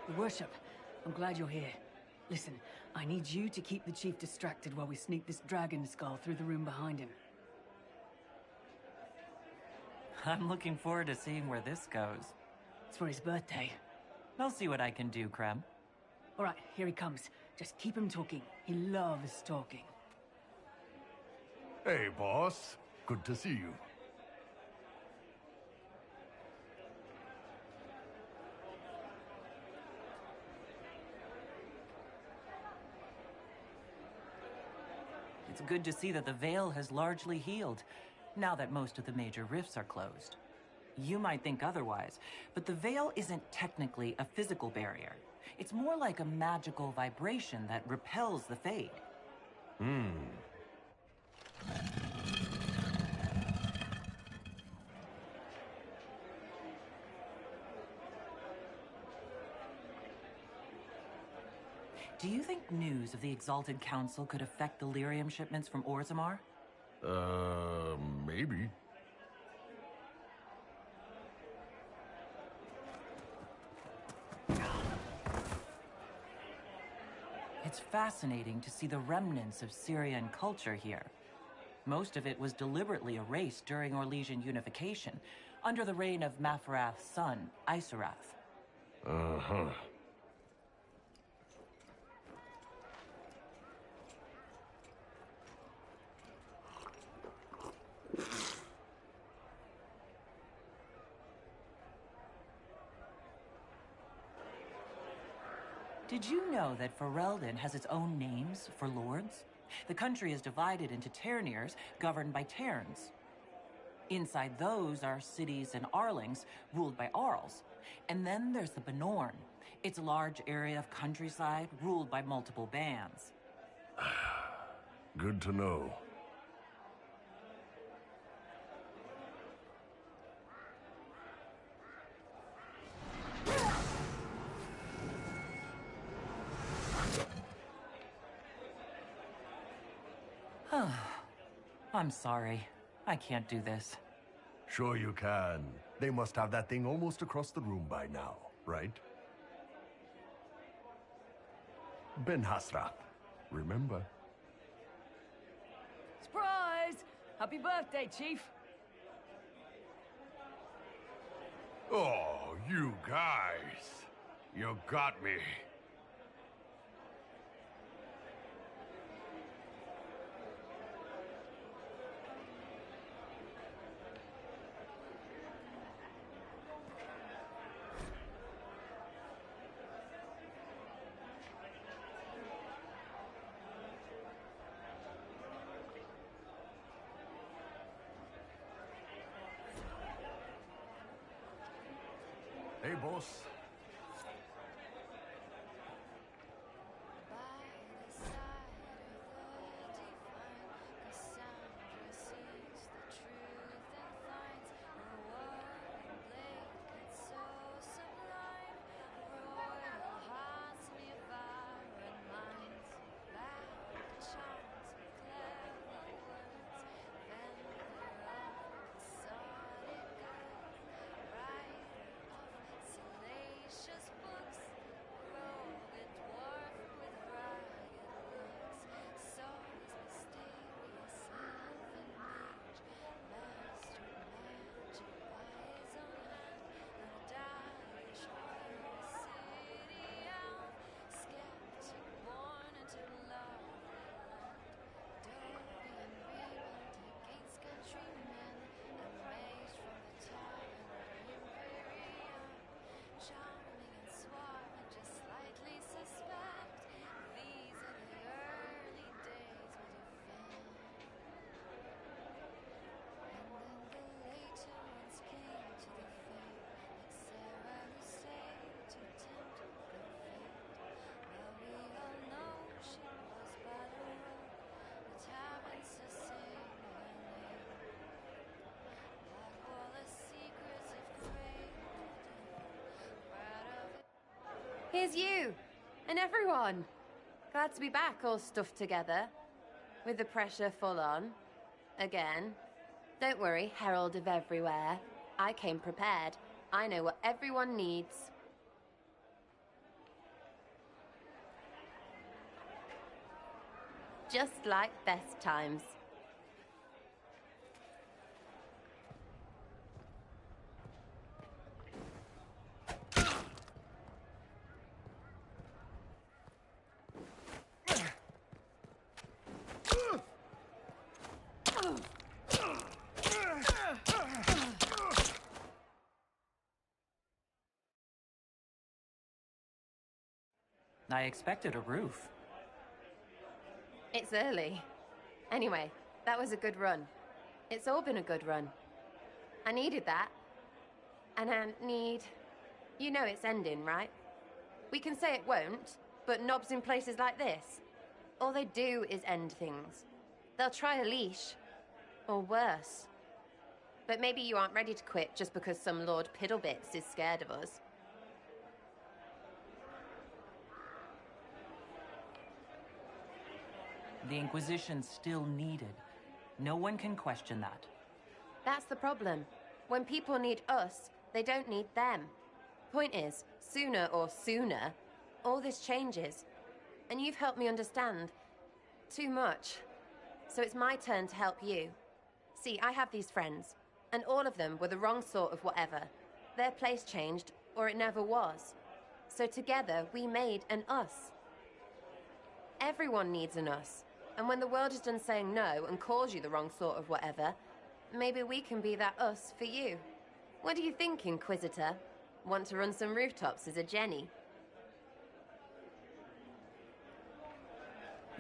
Your worship, I'm glad you're here. Listen, I need you to keep the chief distracted while we sneak this dragon skull through the room behind him. I'm looking forward to seeing where this goes. It's for his birthday. I'll see what I can do, Krem. All right, here he comes. Just keep him talking. He loves talking. Hey, boss. Good to see you. It's good to see that the Veil has largely healed, now that most of the major rifts are closed. You might think otherwise, but the Veil isn't technically a physical barrier. It's more like a magical vibration that repels the Fade. Do you think news of the Exalted Council could affect the lyrium shipments from Orzammar? Maybe. It's fascinating to see the remnants of Syrian culture here. Most of it was deliberately erased during Orlesian unification, under the reign of Mafarath's son, Isarath. Uh-huh. Did you know that Ferelden has its own names for lords? The country is divided into Ternirs, governed by Terns. Inside those are cities and Arlings, ruled by Arls, And then there's the Benorn. It's a large area of countryside ruled by multiple bands. Good to know. I'm sorry. I can't do this. Sure you can. They must have that thing almost across the room by now, right? Ben Hasrath, remember? Surprise! Happy birthday, Chief! Oh, you guys. You got me. Hey, boss. Here's you! And everyone! Glad to be back, all stuffed together. With the pressure full on. Again. Don't worry, Herald of Everywhere. I came prepared. I know what everyone needs. Just like best times. I expected a roof. It's early. Anyway, that was a good run. It's all been a good run. I needed that. And I need... You know it's ending, right? We can say it won't, but knobs in places like this, all they do is end things. They'll try a leash. Or worse. But maybe you aren't ready to quit just because some Lord Piddlebits is scared of us. The Inquisition's still needed. No one can question that. That's the problem. When people need us, they don't need them. Point is, sooner, all this changes. And you've helped me understand. Too much. So it's my turn to help you. See, I have these friends, and all of them were the wrong sort of whatever. Their place changed, or it never was. So together, we made an us. Everyone needs an us. And when the world is done saying no and calls you the wrong sort of whatever, maybe we can be that us for you. What do you think, Inquisitor? Want to run some rooftops as a Jenny?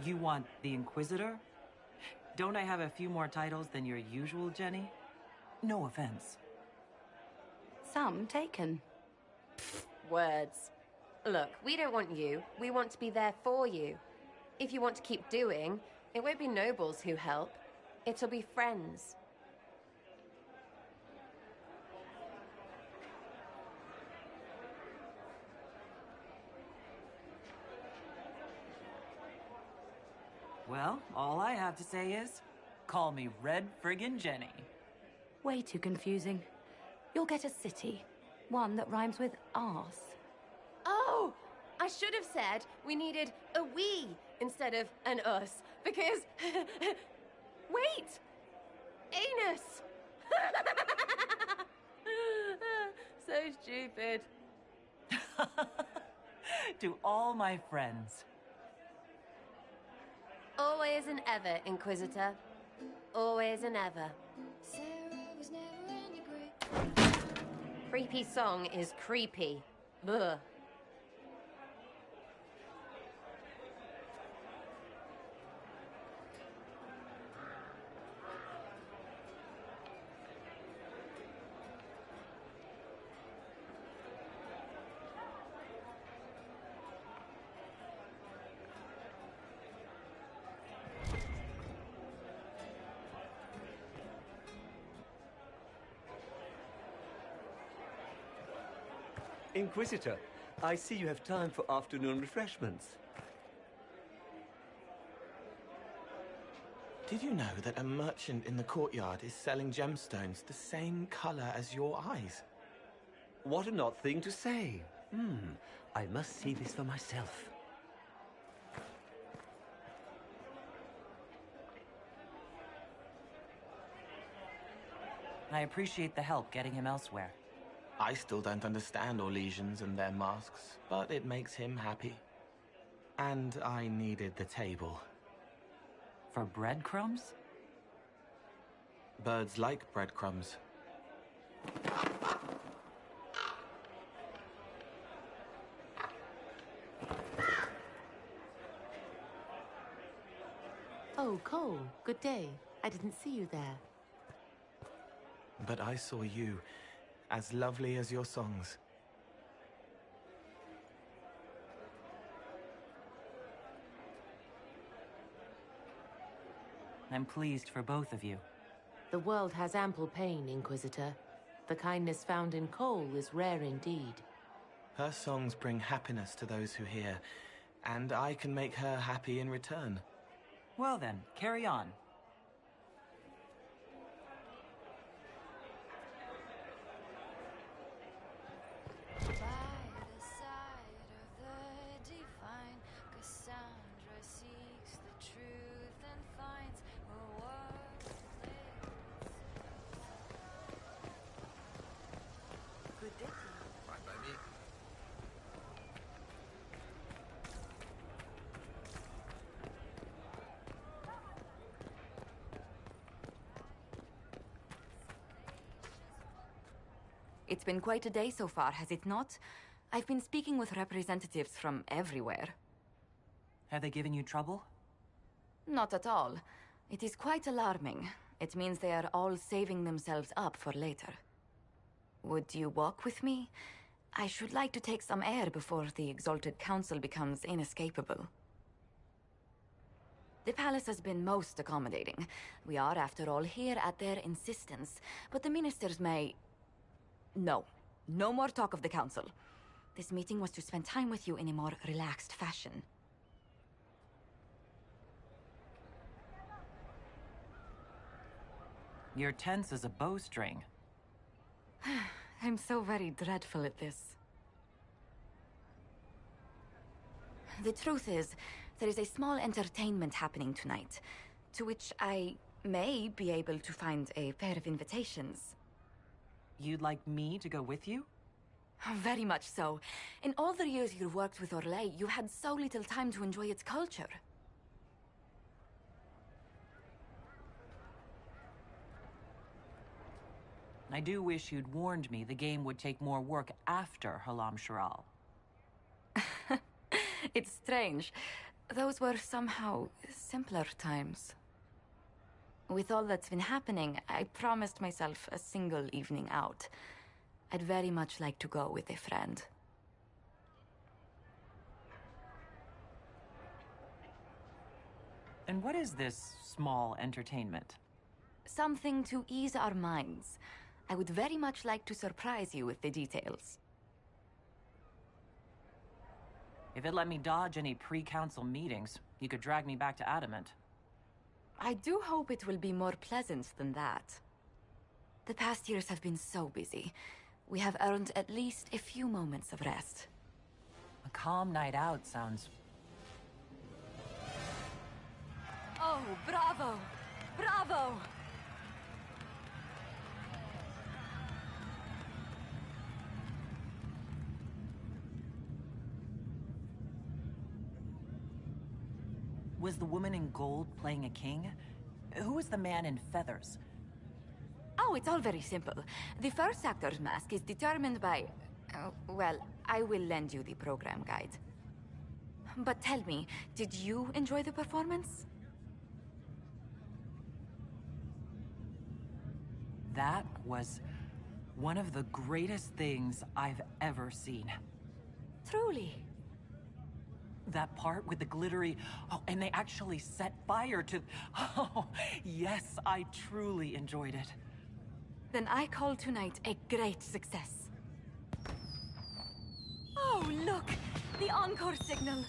You want the Inquisitor? Don't I have a few more titles than your usual Jenny? No offense. Some taken. Words. Look, we don't want you. We want to be there for you. If you want to keep doing, it won't be nobles who help. It'll be friends. Well, all I have to say is, call me Red Friggin' Jenny. Way too confusing. You'll get a city. One that rhymes with arse. Oh! I should have said we needed a we instead of an us, because... Wait! Anus! So stupid. To all my friends. Always and ever, Inquisitor. Always and ever. Creepy song is creepy. Ugh. Inquisitor, I see you have time for afternoon refreshments. Did you know that a merchant in the courtyard is selling gemstones the same color as your eyes? What an odd thing to say. I must see this for myself. I appreciate the help getting him elsewhere. I still don't understand Orlesians and their masks, but it makes him happy. And I needed the table. For breadcrumbs? Birds like breadcrumbs. Oh, Cole, good day. I didn't see you there. But I saw you, as lovely as your songs. I'm pleased for both of you. The world has ample pain, Inquisitor. The kindness found in Cole is rare indeed. Her songs bring happiness to those who hear, and I can make her happy in return. Well then, carry on. It's been quite a day so far, has it not? I've been speaking with representatives from everywhere. Have they given you trouble? Not at all. It is quite alarming. It means they are all saving themselves up for later. Would you walk with me? I should like to take some air before the Exalted Council becomes inescapable. The palace has been most accommodating. We are, after all, here at their insistence, but the ministers may... No. No more talk of the council. This meeting was to spend time with you in a more relaxed fashion. You're tense as a bowstring. I'm so very dreadful at this. The truth is, there is a small entertainment happening tonight, to which I may be able to find a pair of invitations. You'd like me to go with you? Very much so. In all the years you worked with Orlais, you had so little time to enjoy its culture. I do wish you'd warned me the game would take more work after Halam Sharal. It's strange. Those were somehow simpler times. With all that's been happening, I promised myself a single evening out. I'd very much like to go with a friend. And what is this small entertainment? Something to ease our minds. I would very much like to surprise you with the details. If it let me dodge any pre-council meetings, you could drag me back to Adamant. I do hope it will be more pleasant than that. The past years have been so busy. We have earned at least a few moments of rest. A calm night out sounds... Oh, bravo! Bravo! Was the woman in gold playing a king? Who was the man in feathers? Oh, it's all very simple. The first actor's mask is determined by... well, I will lend you the program guide. But tell me, did you enjoy the performance? That was one of the greatest things I've ever seen. Truly. That part with the glittery... Oh, and they actually set fire to... Oh, yes, I truly enjoyed it. Then I call tonight a great success. Oh, look! The encore signal!